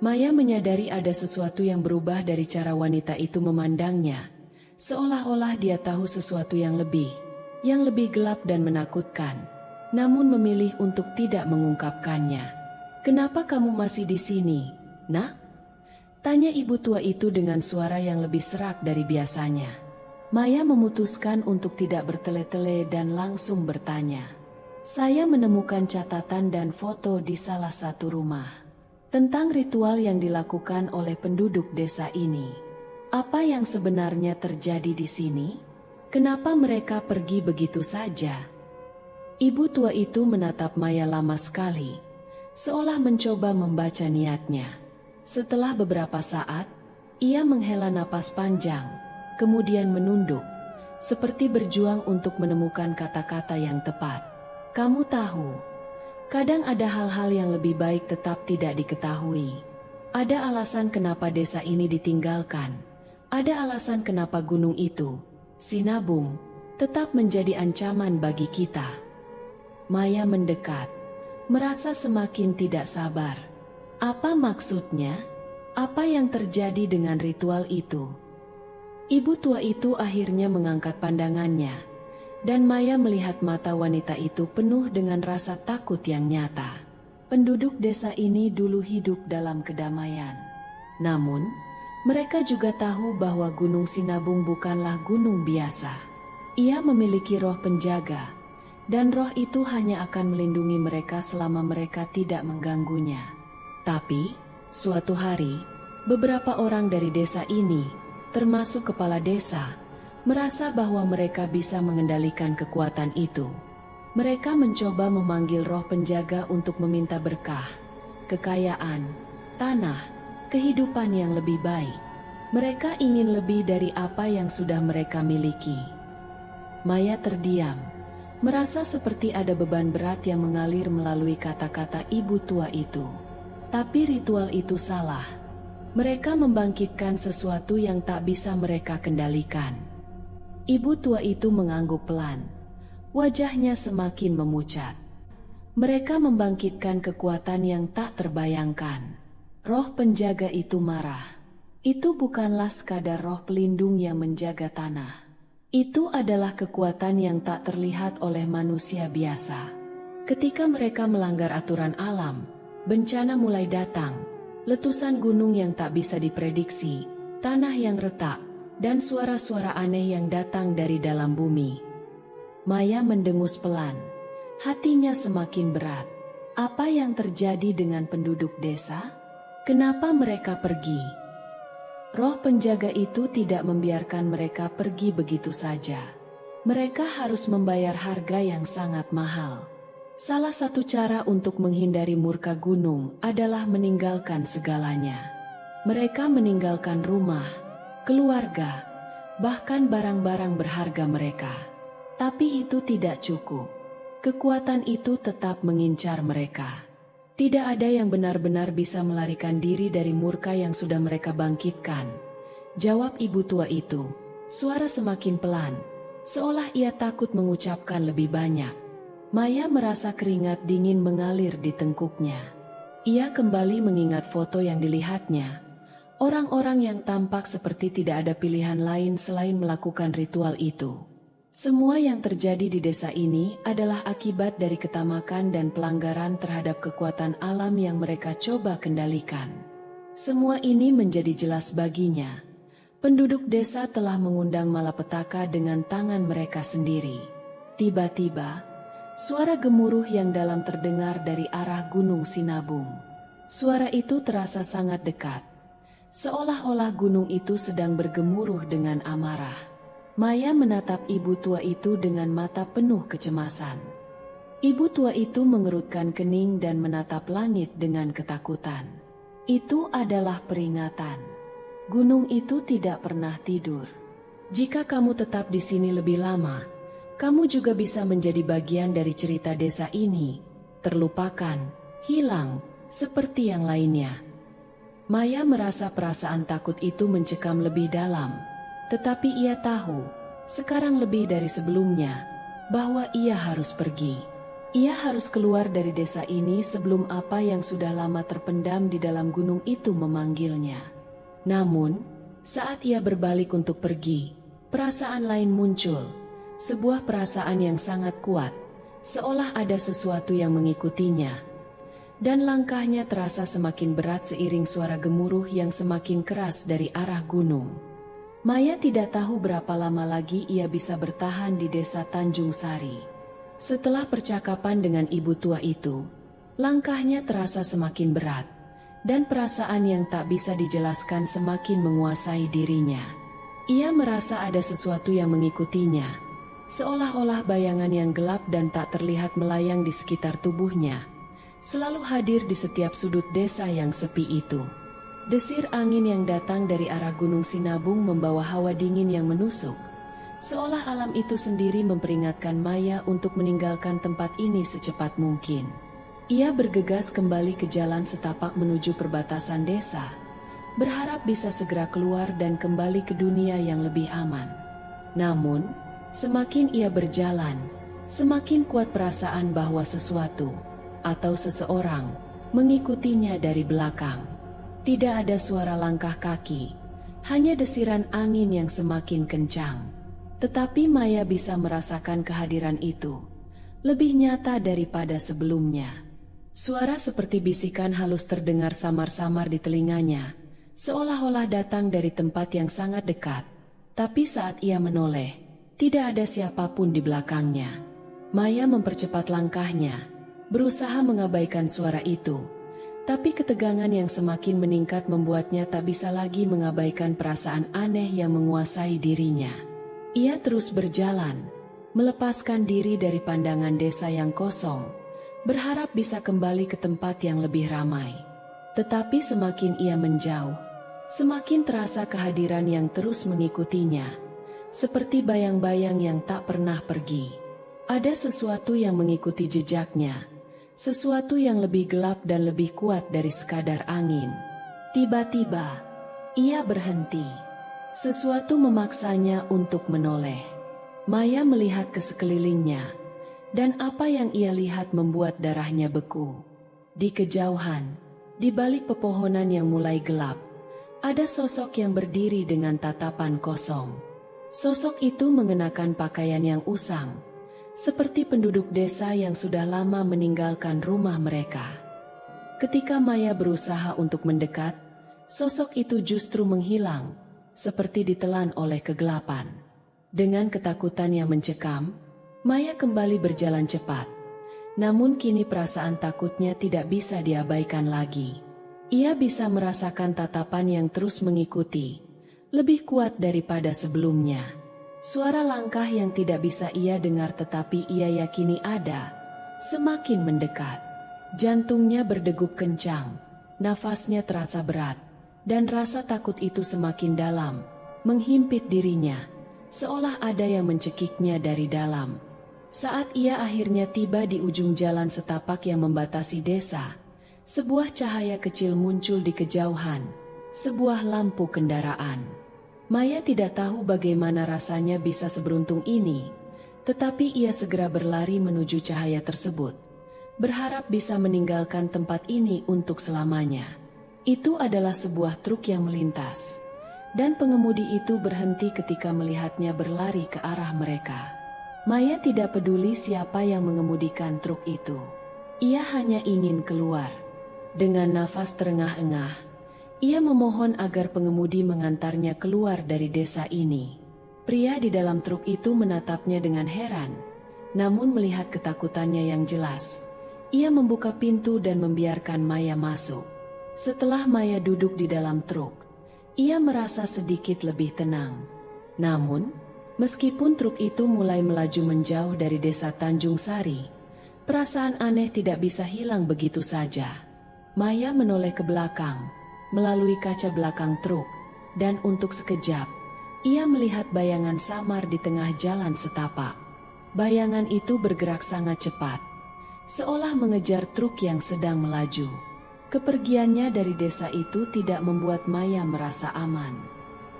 Maya menyadari ada sesuatu yang berubah dari cara wanita itu memandangnya, seolah-olah dia tahu sesuatu yang lebih gelap dan menakutkan, namun memilih untuk tidak mengungkapkannya. "Kenapa kamu masih di sini, Nak?" tanya ibu tua itu dengan suara yang lebih serak dari biasanya. Maya memutuskan untuk tidak bertele-tele dan langsung bertanya. "Saya menemukan catatan dan foto di salah satu rumah tentang ritual yang dilakukan oleh penduduk desa ini. Apa yang sebenarnya terjadi di sini? Kenapa mereka pergi begitu saja?" Ibu tua itu menatap Maya lama sekali, seolah mencoba membaca niatnya. Setelah beberapa saat, ia menghela napas panjang, kemudian menunduk, seperti berjuang untuk menemukan kata-kata yang tepat. "Kamu tahu, kadang ada hal-hal yang lebih baik tetap tidak diketahui. Ada alasan kenapa desa ini ditinggalkan. Ada alasan kenapa gunung itu, Sinabung, tetap menjadi ancaman bagi kita." Maya mendekat, merasa semakin tidak sabar. Apa maksudnya? Apa yang terjadi dengan ritual itu? Ibu tua itu akhirnya mengangkat pandangannya, dan Maya melihat mata wanita itu penuh dengan rasa takut yang nyata. Penduduk desa ini dulu hidup dalam kedamaian. Namun, mereka juga tahu bahwa Gunung Sinabung bukanlah gunung biasa. Ia memiliki roh penjaga, dan roh itu hanya akan melindungi mereka selama mereka tidak mengganggunya. Tapi, suatu hari, beberapa orang dari desa ini, termasuk kepala desa, merasa bahwa mereka bisa mengendalikan kekuatan itu. Mereka mencoba memanggil roh penjaga untuk meminta berkah, kekayaan, tanah, kehidupan yang lebih baik. Mereka ingin lebih dari apa yang sudah mereka miliki. Maya terdiam, merasa seperti ada beban berat yang mengalir melalui kata-kata ibu tua itu. Tapi ritual itu salah. Mereka membangkitkan sesuatu yang tak bisa mereka kendalikan. Ibu tua itu mengangguk pelan. Wajahnya semakin memucat. Mereka membangkitkan kekuatan yang tak terbayangkan. Roh penjaga itu marah. Itu bukanlah sekadar roh pelindung yang menjaga tanah. Itu adalah kekuatan yang tak terlihat oleh manusia biasa. Ketika mereka melanggar aturan alam, bencana mulai datang. Letusan gunung yang tak bisa diprediksi, tanah yang retak, dan suara-suara aneh yang datang dari dalam bumi. Maya mendengus pelan, hatinya semakin berat. Apa yang terjadi dengan penduduk desa? Kenapa mereka pergi? Roh penjaga itu tidak membiarkan mereka pergi begitu saja. Mereka harus membayar harga yang sangat mahal. Salah satu cara untuk menghindari murka gunung adalah meninggalkan segalanya. Mereka meninggalkan rumah, keluarga, bahkan barang-barang berharga mereka. Tapi itu tidak cukup. Kekuatan itu tetap mengincar mereka. Tidak ada yang benar-benar bisa melarikan diri dari murka yang sudah mereka bangkitkan. Jawab ibu tua itu, suara semakin pelan, seolah ia takut mengucapkan lebih banyak. Maya merasa keringat dingin mengalir di tengkuknya. Ia kembali mengingat foto yang dilihatnya. Orang-orang yang tampak seperti tidak ada pilihan lain selain melakukan ritual itu. Semua yang terjadi di desa ini adalah akibat dari ketamakan dan pelanggaran terhadap kekuatan alam yang mereka coba kendalikan. Semua ini menjadi jelas baginya. Penduduk desa telah mengundang malapetaka dengan tangan mereka sendiri. Tiba-tiba, suara gemuruh yang dalam terdengar dari arah Gunung Sinabung. Suara itu terasa sangat dekat, seolah-olah gunung itu sedang bergemuruh dengan amarah. Maya menatap ibu tua itu dengan mata penuh kecemasan. Ibu tua itu mengerutkan kening dan menatap langit dengan ketakutan. Itu adalah peringatan. Gunung itu tidak pernah tidur. Jika kamu tetap di sini lebih lama, Kamu juga bisa menjadi bagian dari cerita desa ini, terlupakan, hilang, seperti yang lainnya. Maya merasa perasaan takut itu mencekam lebih dalam, tetapi ia tahu, sekarang lebih dari sebelumnya, bahwa ia harus pergi. Ia harus keluar dari desa ini sebelum apa yang sudah lama terpendam di dalam gunung itu memanggilnya. Namun, saat ia berbalik untuk pergi, perasaan lain muncul. Sebuah perasaan yang sangat kuat, seolah ada sesuatu yang mengikutinya. Dan langkahnya terasa semakin berat seiring suara gemuruh yang semakin keras dari arah gunung. Maya tidak tahu berapa lama lagi ia bisa bertahan di desa Tanjung Sari. Setelah percakapan dengan ibu tua itu, langkahnya terasa semakin berat, dan perasaan yang tak bisa dijelaskan semakin menguasai dirinya. Ia merasa ada sesuatu yang mengikutinya, seolah-olah bayangan yang gelap dan tak terlihat melayang di sekitar tubuhnya, selalu hadir di setiap sudut desa yang sepi itu. Desir angin yang datang dari arah Gunung Sinabung membawa hawa dingin yang menusuk, seolah alam itu sendiri memperingatkan Maya untuk meninggalkan tempat ini secepat mungkin. Ia bergegas kembali ke jalan setapak menuju perbatasan desa, berharap bisa segera keluar dan kembali ke dunia yang lebih aman. Namun, semakin ia berjalan, semakin kuat perasaan bahwa sesuatu atau seseorang mengikutinya dari belakang. Tidak ada suara langkah kaki, hanya desiran angin yang semakin kencang. Tetapi Maya bisa merasakan kehadiran itu, lebih nyata daripada sebelumnya. Suara seperti bisikan halus terdengar samar-samar di telinganya, seolah-olah datang dari tempat yang sangat dekat. Tapi saat ia menoleh, tidak ada siapapun di belakangnya. Maya mempercepat langkahnya, berusaha mengabaikan suara itu. Tapi ketegangan yang semakin meningkat membuatnya tak bisa lagi mengabaikan perasaan aneh yang menguasai dirinya. Ia terus berjalan, melepaskan diri dari pandangan desa yang kosong, berharap bisa kembali ke tempat yang lebih ramai. Tetapi semakin ia menjauh, semakin terasa kehadiran yang terus mengikutinya, seperti bayang-bayang yang tak pernah pergi. Ada sesuatu yang mengikuti jejaknya, sesuatu yang lebih gelap dan lebih kuat dari sekadar angin. Tiba-tiba, ia berhenti. Sesuatu memaksanya untuk menoleh. Maya melihat ke sekelilingnya, dan apa yang ia lihat membuat darahnya beku. Di kejauhan, di balik pepohonan yang mulai gelap, ada sosok yang berdiri dengan tatapan kosong. Sosok itu mengenakan pakaian yang usang, seperti penduduk desa yang sudah lama meninggalkan rumah mereka. Ketika Maya berusaha untuk mendekat, sosok itu justru menghilang, seperti ditelan oleh kegelapan. Dengan ketakutan yang mencekam, Maya kembali berjalan cepat. Namun kini perasaan takutnya tidak bisa diabaikan lagi. Ia bisa merasakan tatapan yang terus mengikuti, lebih kuat daripada sebelumnya. Suara langkah yang tidak bisa ia dengar tetapi ia yakini ada, semakin mendekat. Jantungnya berdegup kencang, nafasnya terasa berat, dan rasa takut itu semakin dalam, menghimpit dirinya, seolah ada yang mencekiknya dari dalam. Saat ia akhirnya tiba di ujung jalan setapak yang membatasi desa, sebuah cahaya kecil muncul di kejauhan, sebuah lampu kendaraan. Maya tidak tahu bagaimana rasanya bisa seberuntung ini, tetapi ia segera berlari menuju cahaya tersebut, berharap bisa meninggalkan tempat ini untuk selamanya. Itu adalah sebuah truk yang melintas, dan pengemudi itu berhenti ketika melihatnya berlari ke arah mereka. Maya tidak peduli siapa yang mengemudikan truk itu. Ia hanya ingin keluar. Dengan nafas terengah-engah, ia memohon agar pengemudi mengantarnya keluar dari desa ini. Pria di dalam truk itu menatapnya dengan heran, namun melihat ketakutannya yang jelas, ia membuka pintu dan membiarkan Maya masuk. Setelah Maya duduk di dalam truk, ia merasa sedikit lebih tenang. Namun, meskipun truk itu mulai melaju menjauh dari desa Tanjung Sari, perasaan aneh tidak bisa hilang begitu saja. Maya menoleh ke belakang, melalui kaca belakang truk, dan untuk sekejap, ia melihat bayangan samar di tengah jalan setapak. Bayangan itu bergerak sangat cepat, seolah mengejar truk yang sedang melaju. Kepergiannya dari desa itu tidak membuat Maya merasa aman.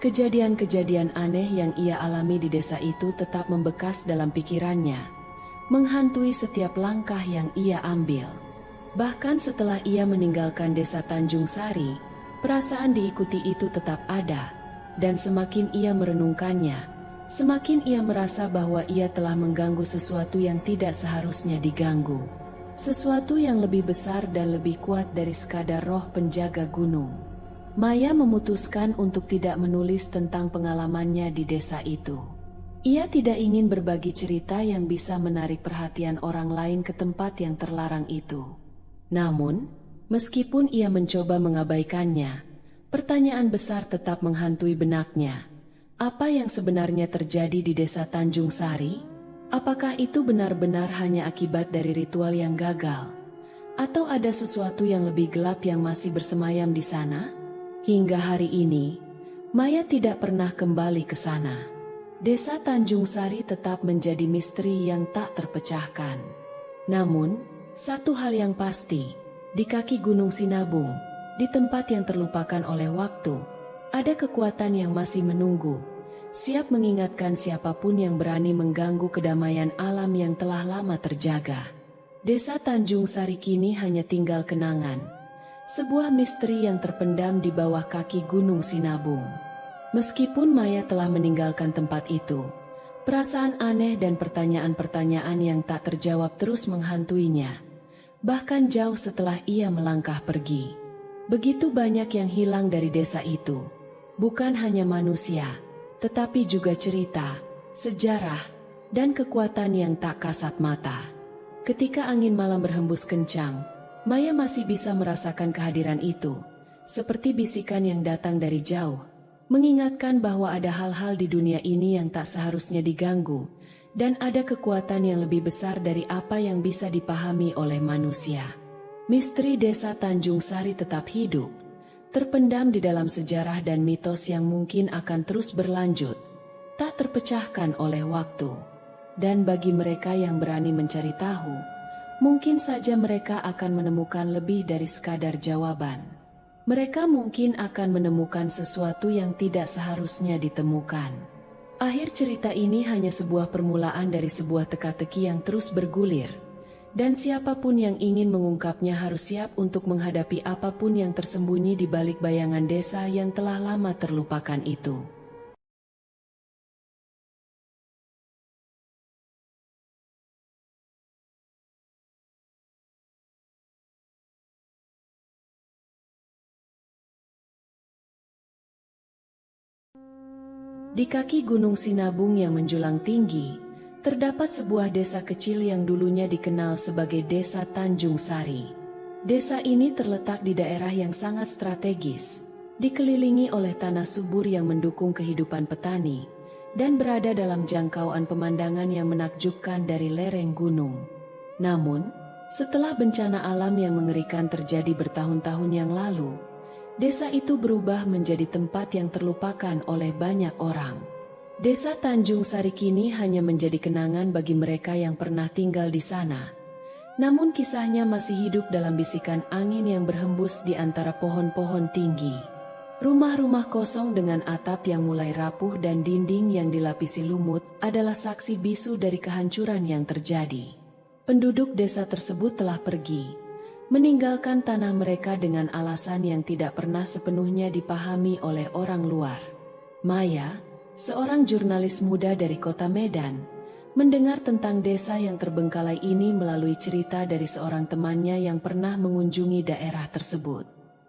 Kejadian-kejadian aneh yang ia alami di desa itu tetap membekas dalam pikirannya, menghantui setiap langkah yang ia ambil. Bahkan setelah ia meninggalkan desa Tanjung Sari, perasaan diikuti itu tetap ada, dan semakin ia merenungkannya, semakin ia merasa bahwa ia telah mengganggu sesuatu yang tidak seharusnya diganggu. Sesuatu yang lebih besar dan lebih kuat dari sekadar roh penjaga gunung. Maya memutuskan untuk tidak menulis tentang pengalamannya di desa itu. Ia tidak ingin berbagi cerita yang bisa menarik perhatian orang lain ke tempat yang terlarang itu. Namun, meskipun ia mencoba mengabaikannya, pertanyaan besar tetap menghantui benaknya. Apa yang sebenarnya terjadi di desa Tanjung Sari? Apakah itu benar-benar hanya akibat dari ritual yang gagal? Atau ada sesuatu yang lebih gelap yang masih bersemayam di sana? Hingga hari ini, Maya tidak pernah kembali ke sana. Desa Tanjung Sari tetap menjadi misteri yang tak terpecahkan. Namun, satu hal yang pasti, di kaki Gunung Sinabung, di tempat yang terlupakan oleh waktu, ada kekuatan yang masih menunggu, siap mengingatkan siapapun yang berani mengganggu kedamaian alam yang telah lama terjaga. Desa Tanjung Sari kini hanya tinggal kenangan, sebuah misteri yang terpendam di bawah kaki Gunung Sinabung. Meskipun Maya telah meninggalkan tempat itu, perasaan aneh dan pertanyaan-pertanyaan yang tak terjawab terus menghantuinya. Bahkan jauh setelah ia melangkah pergi, begitu banyak yang hilang dari desa itu, bukan hanya manusia, tetapi juga cerita, sejarah, dan kekuatan yang tak kasat mata. Ketika angin malam berhembus kencang, Maya masih bisa merasakan kehadiran itu, seperti bisikan yang datang dari jauh, mengingatkan bahwa ada hal-hal di dunia ini yang tak seharusnya diganggu, dan ada kekuatan yang lebih besar dari apa yang bisa dipahami oleh manusia. Misteri desa Tanjung Sari tetap hidup, terpendam di dalam sejarah dan mitos yang mungkin akan terus berlanjut, tak terpecahkan oleh waktu. Dan bagi mereka yang berani mencari tahu, mungkin saja mereka akan menemukan lebih dari sekadar jawaban. Mereka mungkin akan menemukan sesuatu yang tidak seharusnya ditemukan. Akhir cerita ini hanya sebuah permulaan dari sebuah teka-teki yang terus bergulir. Dan siapapun yang ingin mengungkapnya harus siap untuk menghadapi apapun yang tersembunyi di balik bayangan desa yang telah lama terlupakan itu. Di kaki Gunung Sinabung yang menjulang tinggi, terdapat sebuah desa kecil yang dulunya dikenal sebagai Desa Tanjung Sari. Desa ini terletak di daerah yang sangat strategis, dikelilingi oleh tanah subur yang mendukung kehidupan petani, dan berada dalam jangkauan pemandangan yang menakjubkan dari lereng gunung. Namun, setelah bencana alam yang mengerikan terjadi bertahun-tahun yang lalu, desa itu berubah menjadi tempat yang terlupakan oleh banyak orang. Desa Tanjung Sari kini hanya menjadi kenangan bagi mereka yang pernah tinggal di sana. Namun kisahnya masih hidup dalam bisikan angin yang berhembus di antara pohon-pohon tinggi. Rumah-rumah kosong dengan atap yang mulai rapuh dan dinding yang dilapisi lumut adalah saksi bisu dari kehancuran yang terjadi. Penduduk desa tersebut telah pergi, meninggalkan tanah mereka dengan alasan yang tidak pernah sepenuhnya dipahami oleh orang luar. Maya, seorang jurnalis muda dari kota Medan, mendengar tentang desa yang terbengkalai ini melalui cerita dari seorang temannya yang pernah mengunjungi daerah tersebut.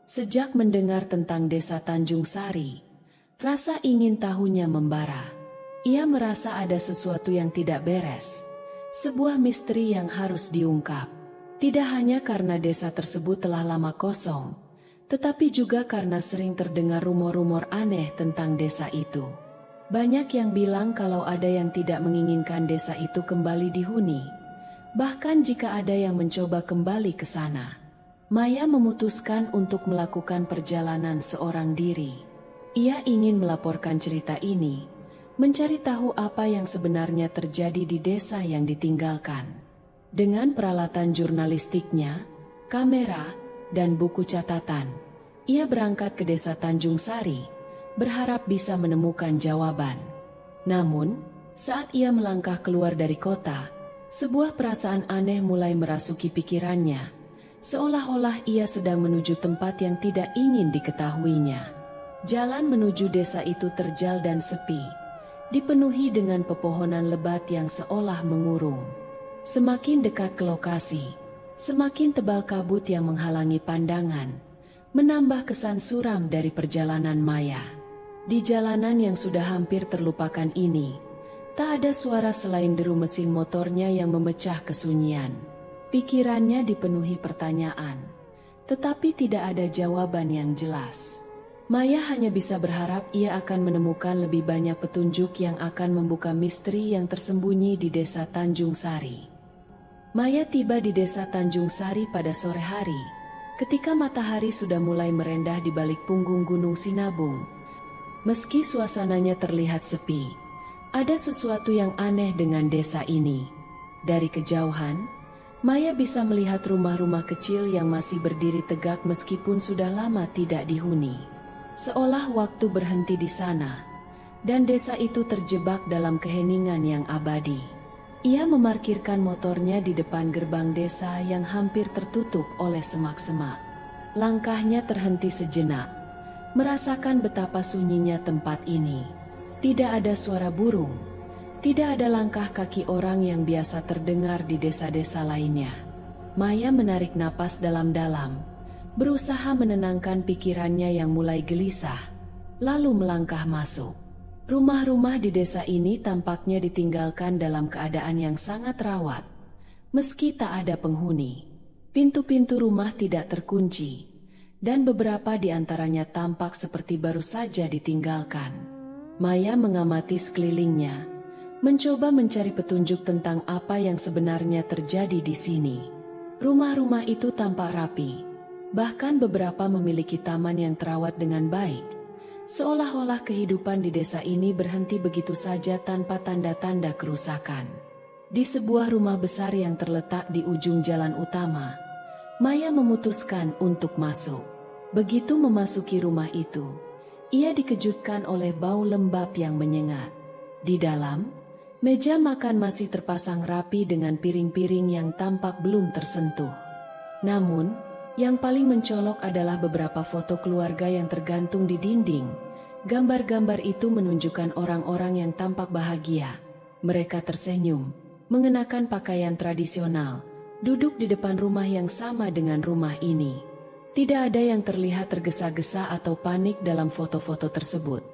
Sejak mendengar tentang desa Tanjung Sari, rasa ingin tahunya membara. Ia merasa ada sesuatu yang tidak beres, sebuah misteri yang harus diungkap. Tidak hanya karena desa tersebut telah lama kosong, tetapi juga karena sering terdengar rumor-rumor aneh tentang desa itu. Banyak yang bilang kalau ada yang tidak menginginkan desa itu kembali dihuni, bahkan jika ada yang mencoba kembali ke sana. Maya memutuskan untuk melakukan perjalanan seorang diri. Ia ingin melaporkan cerita ini, mencari tahu apa yang sebenarnya terjadi di desa yang ditinggalkan. Dengan peralatan jurnalistiknya, kamera, dan buku catatan, ia berangkat ke desa Tanjung Sari, berharap bisa menemukan jawaban. Namun, saat ia melangkah keluar dari kota, sebuah perasaan aneh mulai merasuki pikirannya, seolah-olah ia sedang menuju tempat yang tidak ingin diketahuinya. Jalan menuju desa itu terjal dan sepi, dipenuhi dengan pepohonan lebat yang seolah mengurung. Semakin dekat ke lokasi, semakin tebal kabut yang menghalangi pandangan, menambah kesan suram dari perjalanan Maya. Di jalanan yang sudah hampir terlupakan ini, tak ada suara selain deru mesin motornya yang memecah kesunyian. Pikirannya dipenuhi pertanyaan, tetapi tidak ada jawaban yang jelas. Maya hanya bisa berharap ia akan menemukan lebih banyak petunjuk yang akan membuka misteri yang tersembunyi di desa Tanjung Sari. Maya tiba di desa Tanjung Sari pada sore hari, ketika matahari sudah mulai merendah di balik punggung Gunung Sinabung. Meski suasananya terlihat sepi, ada sesuatu yang aneh dengan desa ini. Dari kejauhan, Maya bisa melihat rumah-rumah kecil yang masih berdiri tegak meskipun sudah lama tidak dihuni. Seolah waktu berhenti di sana, dan desa itu terjebak dalam keheningan yang abadi. Ia memarkirkan motornya di depan gerbang desa yang hampir tertutup oleh semak-semak. Langkahnya terhenti sejenak, merasakan betapa sunyinya tempat ini. Tidak ada suara burung, tidak ada langkah kaki orang yang biasa terdengar di desa-desa lainnya. Maya menarik napas dalam-dalam, berusaha menenangkan pikirannya yang mulai gelisah, lalu melangkah masuk. Rumah-rumah di desa ini tampaknya ditinggalkan dalam keadaan yang sangat rawat. Meski tak ada penghuni, pintu-pintu rumah tidak terkunci, dan beberapa di antaranya tampak seperti baru saja ditinggalkan. Maya mengamati sekelilingnya, mencoba mencari petunjuk tentang apa yang sebenarnya terjadi di sini. Rumah-rumah itu tampak rapi, bahkan beberapa memiliki taman yang terawat dengan baik, seolah-olah kehidupan di desa ini berhenti begitu saja tanpa tanda-tanda kerusakan. Di sebuah rumah besar yang terletak di ujung jalan utama, Maya memutuskan untuk masuk. Begitu memasuki rumah itu, ia dikejutkan oleh bau lembab yang menyengat. Di dalam, meja makan masih terpasang rapi dengan piring-piring yang tampak belum tersentuh. Namun, yang paling mencolok adalah beberapa foto keluarga yang tergantung di dinding. Gambar-gambar itu menunjukkan orang-orang yang tampak bahagia. Mereka tersenyum, mengenakan pakaian tradisional, duduk di depan rumah yang sama dengan rumah ini. Tidak ada yang terlihat tergesa-gesa atau panik dalam foto-foto tersebut.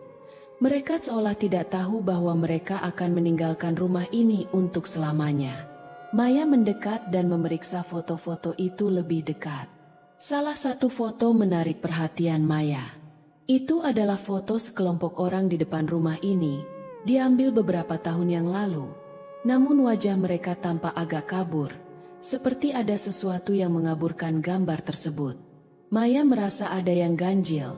Mereka seolah tidak tahu bahwa mereka akan meninggalkan rumah ini untuk selamanya. Maya mendekat dan memeriksa foto-foto itu lebih dekat. Salah satu foto menarik perhatian Maya. Itu adalah foto sekelompok orang di depan rumah ini, diambil beberapa tahun yang lalu. Namun wajah mereka tampak agak kabur, seperti ada sesuatu yang mengaburkan gambar tersebut. Maya merasa ada yang ganjil,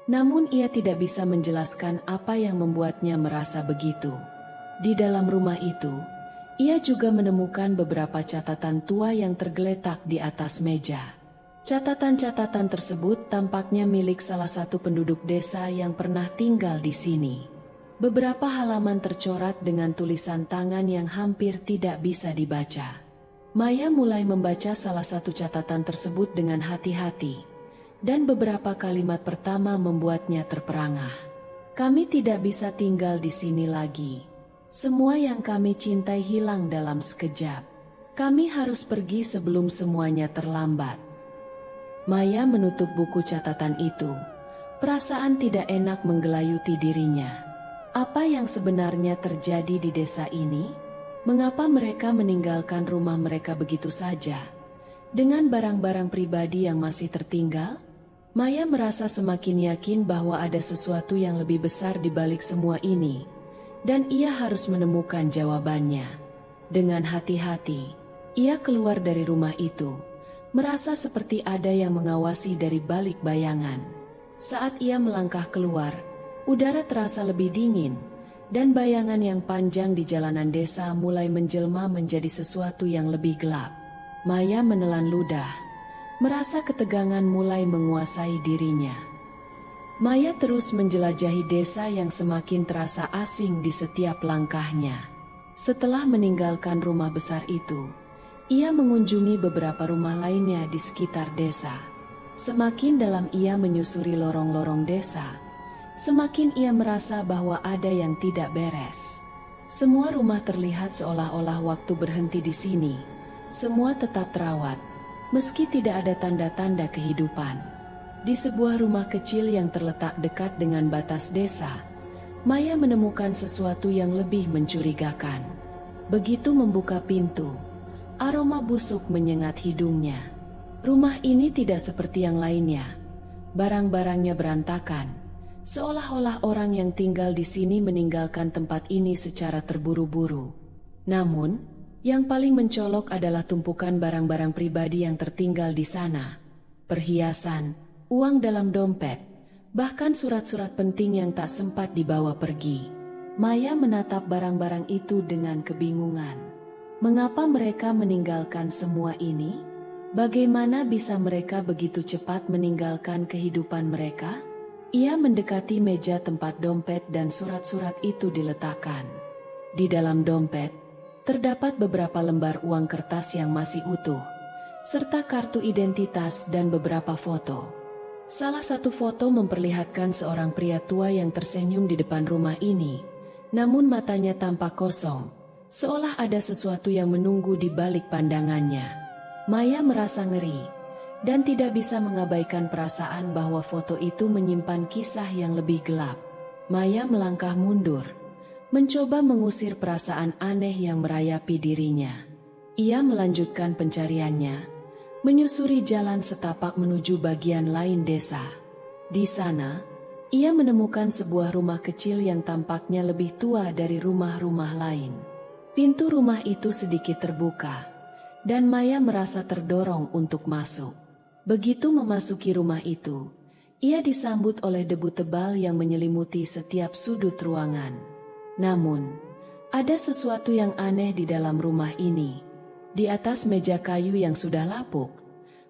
namun ia tidak bisa menjelaskan apa yang membuatnya merasa begitu. Di dalam rumah itu, ia juga menemukan beberapa catatan tua yang tergeletak di atas meja. Catatan-catatan tersebut tampaknya milik salah satu penduduk desa yang pernah tinggal di sini. Beberapa halaman tercoret dengan tulisan tangan yang hampir tidak bisa dibaca. Maya mulai membaca salah satu catatan tersebut dengan hati-hati, dan beberapa kalimat pertama membuatnya terperangah. Kami tidak bisa tinggal di sini lagi. Semua yang kami cintai hilang dalam sekejap. Kami harus pergi sebelum semuanya terlambat. Maya menutup buku catatan itu. Perasaan tidak enak menggelayuti dirinya. Apa yang sebenarnya terjadi di desa ini? Mengapa mereka meninggalkan rumah mereka begitu saja? Dengan barang-barang pribadi yang masih tertinggal, Maya merasa semakin yakin bahwa ada sesuatu yang lebih besar di balik semua ini, dan ia harus menemukan jawabannya. Dengan hati-hati, ia keluar dari rumah itu, merasa seperti ada yang mengawasi dari balik bayangan. Saat ia melangkah keluar, udara terasa lebih dingin, dan bayangan yang panjang di jalanan desa mulai menjelma menjadi sesuatu yang lebih gelap. Maya menelan ludah, merasa ketegangan mulai menguasai dirinya. Maya terus menjelajahi desa yang semakin terasa asing di setiap langkahnya. Setelah meninggalkan rumah besar itu, ia mengunjungi beberapa rumah lainnya di sekitar desa. Semakin dalam ia menyusuri lorong-lorong desa, semakin ia merasa bahwa ada yang tidak beres. Semua rumah terlihat seolah-olah waktu berhenti di sini. Semua tetap terawat, meski tidak ada tanda-tanda kehidupan. Di sebuah rumah kecil yang terletak dekat dengan batas desa, Maya menemukan sesuatu yang lebih mencurigakan. Begitu membuka pintu, aroma busuk menyengat hidungnya. Rumah ini tidak seperti yang lainnya. Barang-barangnya berantakan, seolah-olah orang yang tinggal di sini meninggalkan tempat ini secara terburu-buru. Namun, yang paling mencolok adalah tumpukan barang-barang pribadi yang tertinggal di sana. Perhiasan, uang dalam dompet, bahkan surat-surat penting yang tak sempat dibawa pergi. Maya menatap barang-barang itu dengan kebingungan. Mengapa mereka meninggalkan semua ini? Bagaimana bisa mereka begitu cepat meninggalkan kehidupan mereka? Ia mendekati meja tempat dompet dan surat-surat itu diletakkan. Di dalam dompet, terdapat beberapa lembar uang kertas yang masih utuh, serta kartu identitas dan beberapa foto. Salah satu foto memperlihatkan seorang pria tua yang tersenyum di depan rumah ini, namun matanya tampak kosong, seolah ada sesuatu yang menunggu di balik pandangannya. Maya merasa ngeri, dan tidak bisa mengabaikan perasaan bahwa foto itu menyimpan kisah yang lebih gelap. Maya melangkah mundur, mencoba mengusir perasaan aneh yang merayapi dirinya. Ia melanjutkan pencariannya, menyusuri jalan setapak menuju bagian lain desa. Di sana, ia menemukan sebuah rumah kecil yang tampaknya lebih tua dari rumah-rumah lain. Pintu rumah itu sedikit terbuka, dan Maya merasa terdorong untuk masuk. Begitu memasuki rumah itu, ia disambut oleh debu tebal yang menyelimuti setiap sudut ruangan. Namun, ada sesuatu yang aneh di dalam rumah ini. Di atas meja kayu yang sudah lapuk,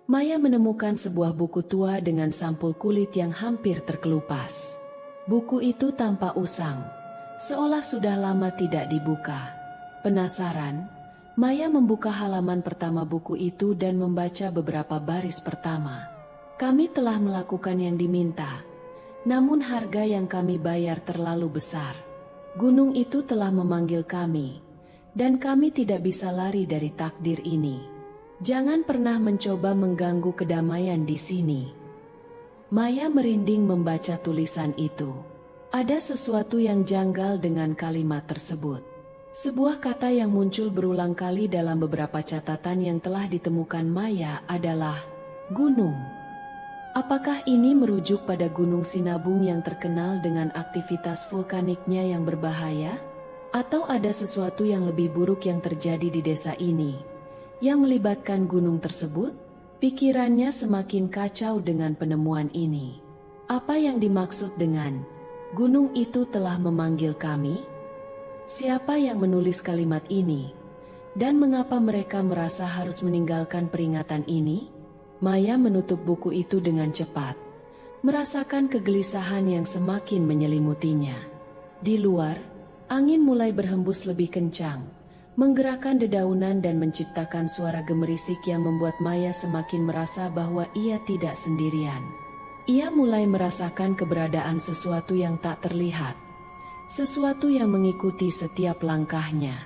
Maya menemukan sebuah buku tua dengan sampul kulit yang hampir terkelupas. Buku itu tampak usang, seolah sudah lama tidak dibuka. Penasaran, Maya membuka halaman pertama buku itu dan membaca beberapa baris pertama. Kami telah melakukan yang diminta, namun harga yang kami bayar terlalu besar. Gunung itu telah memanggil kami, dan kami tidak bisa lari dari takdir ini. Jangan pernah mencoba mengganggu kedamaian di sini. Maya merinding membaca tulisan itu. Ada sesuatu yang janggal dengan kalimat tersebut. Sebuah kata yang muncul berulang kali dalam beberapa catatan yang telah ditemukan Maya adalah gunung. Apakah ini merujuk pada Gunung Sinabung yang terkenal dengan aktivitas vulkaniknya yang berbahaya? Atau ada sesuatu yang lebih buruk yang terjadi di desa ini, yang melibatkan gunung tersebut? Pikirannya semakin kacau dengan penemuan ini. Apa yang dimaksud dengan gunung itu telah memanggil kami? Siapa yang menulis kalimat ini? Dan mengapa mereka merasa harus meninggalkan peringatan ini? Maya menutup buku itu dengan cepat, merasakan kegelisahan yang semakin menyelimutinya. Di luar, angin mulai berhembus lebih kencang, menggerakkan dedaunan dan menciptakan suara gemerisik yang membuat Maya semakin merasa bahwa ia tidak sendirian. Ia mulai merasakan keberadaan sesuatu yang tak terlihat, sesuatu yang mengikuti setiap langkahnya.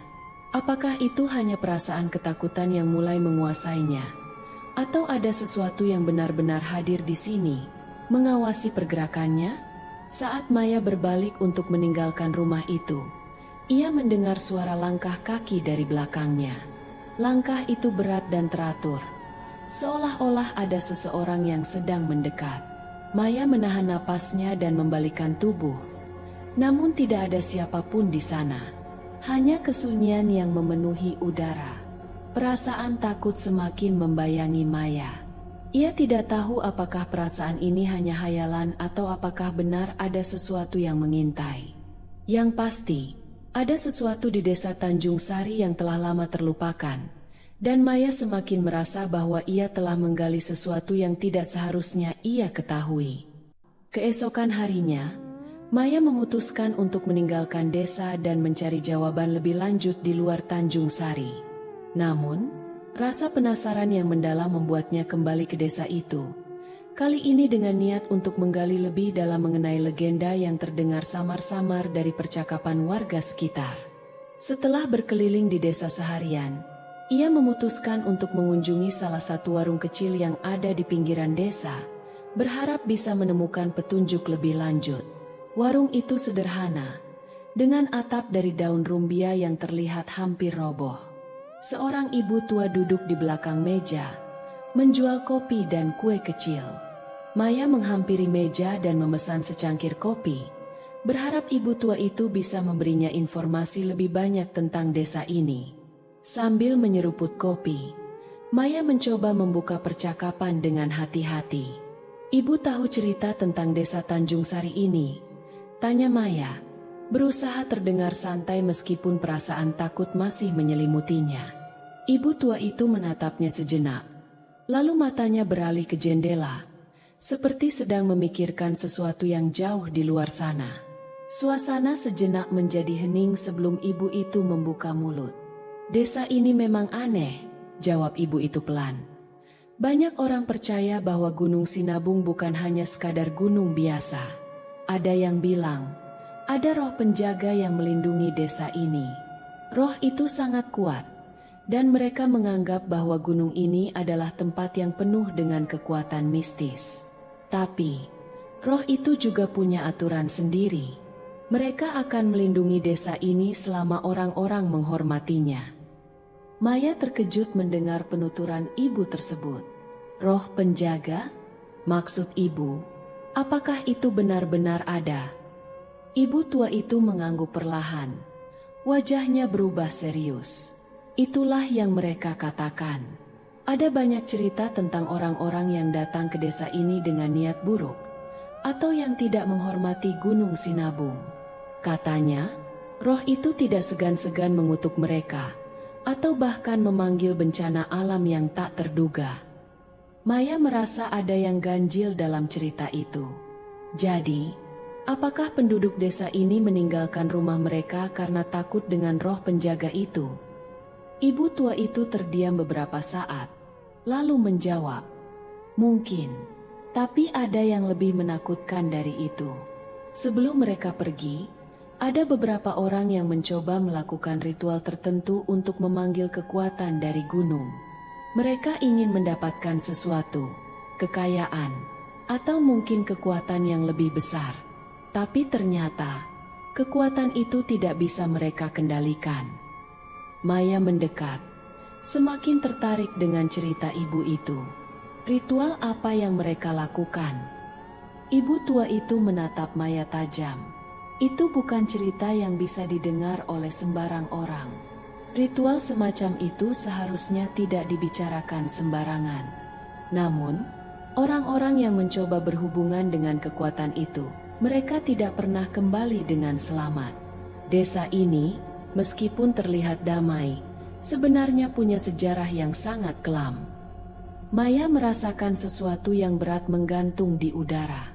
Apakah itu hanya perasaan ketakutan yang mulai menguasainya? Atau ada sesuatu yang benar-benar hadir di sini, mengawasi pergerakannya? Saat Maya berbalik untuk meninggalkan rumah itu, ia mendengar suara langkah kaki dari belakangnya. Langkah itu berat dan teratur, seolah-olah ada seseorang yang sedang mendekat. Maya menahan napasnya dan membalikkan tubuh. Namun tidak ada siapapun di sana. Hanya kesunyian yang memenuhi udara. Perasaan takut semakin membayangi Maya. Ia tidak tahu apakah perasaan ini hanya hayalan atau apakah benar ada sesuatu yang mengintai. Yang pasti, ada sesuatu di desa Tanjung Sari yang telah lama terlupakan, dan Maya semakin merasa bahwa ia telah menggali sesuatu yang tidak seharusnya ia ketahui. Keesokan harinya, Maya memutuskan untuk meninggalkan desa dan mencari jawaban lebih lanjut di luar Tanjung Sari. Namun, rasa penasaran yang mendalam membuatnya kembali ke desa itu. Kali ini dengan niat untuk menggali lebih dalam mengenai legenda yang terdengar samar-samar dari percakapan warga sekitar. Setelah berkeliling di desa seharian, ia memutuskan untuk mengunjungi salah satu warung kecil yang ada di pinggiran desa, berharap bisa menemukan petunjuk lebih lanjut. Warung itu sederhana, dengan atap dari daun rumbia yang terlihat hampir roboh. Seorang ibu tua duduk di belakang meja, menjual kopi dan kue kecil. Maya menghampiri meja dan memesan secangkir kopi, berharap ibu tua itu bisa memberinya informasi lebih banyak tentang desa ini. Sambil menyeruput kopi, Maya mencoba membuka percakapan dengan hati-hati. "Ibu tahu cerita tentang desa Tanjung Sari ini?" tanya Maya, berusaha terdengar santai meskipun perasaan takut masih menyelimutinya. Ibu tua itu menatapnya sejenak. Lalu matanya beralih ke jendela, seperti sedang memikirkan sesuatu yang jauh di luar sana. Suasana sejenak menjadi hening sebelum ibu itu membuka mulut. "Desa ini memang aneh," jawab ibu itu pelan. "Banyak orang percaya bahwa Gunung Sinabung bukan hanya sekadar gunung biasa. Ada yang bilang, ada roh penjaga yang melindungi desa ini. Roh itu sangat kuat, dan mereka menganggap bahwa gunung ini adalah tempat yang penuh dengan kekuatan mistis. Tapi, roh itu juga punya aturan sendiri. Mereka akan melindungi desa ini selama orang-orang menghormatinya." Maya terkejut mendengar penuturan ibu tersebut. "Roh penjaga? Maksud ibu, apakah itu benar-benar ada?" Ibu tua itu mengangguk perlahan. Wajahnya berubah serius. "Itulah yang mereka katakan. Ada banyak cerita tentang orang-orang yang datang ke desa ini dengan niat buruk, atau yang tidak menghormati Gunung Sinabung. Katanya, roh itu tidak segan-segan mengutuk mereka, atau bahkan memanggil bencana alam yang tak terduga." Maya merasa ada yang ganjil dalam cerita itu. Jadi, apakah penduduk desa ini meninggalkan rumah mereka karena takut dengan roh penjaga itu? Ibu tua itu terdiam beberapa saat, lalu menjawab, "Mungkin, tapi ada yang lebih menakutkan dari itu." Sebelum mereka pergi, ada beberapa orang yang mencoba melakukan ritual tertentu untuk memanggil kekuatan dari gunung. Mereka ingin mendapatkan sesuatu, kekayaan, atau mungkin kekuatan yang lebih besar. Tapi ternyata, kekuatan itu tidak bisa mereka kendalikan. Maya mendekat, semakin tertarik dengan cerita ibu itu. Ritual apa yang mereka lakukan? Ibu tua itu menatap Maya tajam. Itu bukan cerita yang bisa didengar oleh sembarang orang. Ritual semacam itu seharusnya tidak dibicarakan sembarangan. Namun, orang-orang yang mencoba berhubungan dengan kekuatan itu, mereka tidak pernah kembali dengan selamat. Desa ini, meskipun terlihat damai, sebenarnya punya sejarah yang sangat kelam. Maya merasakan sesuatu yang berat menggantung di udara.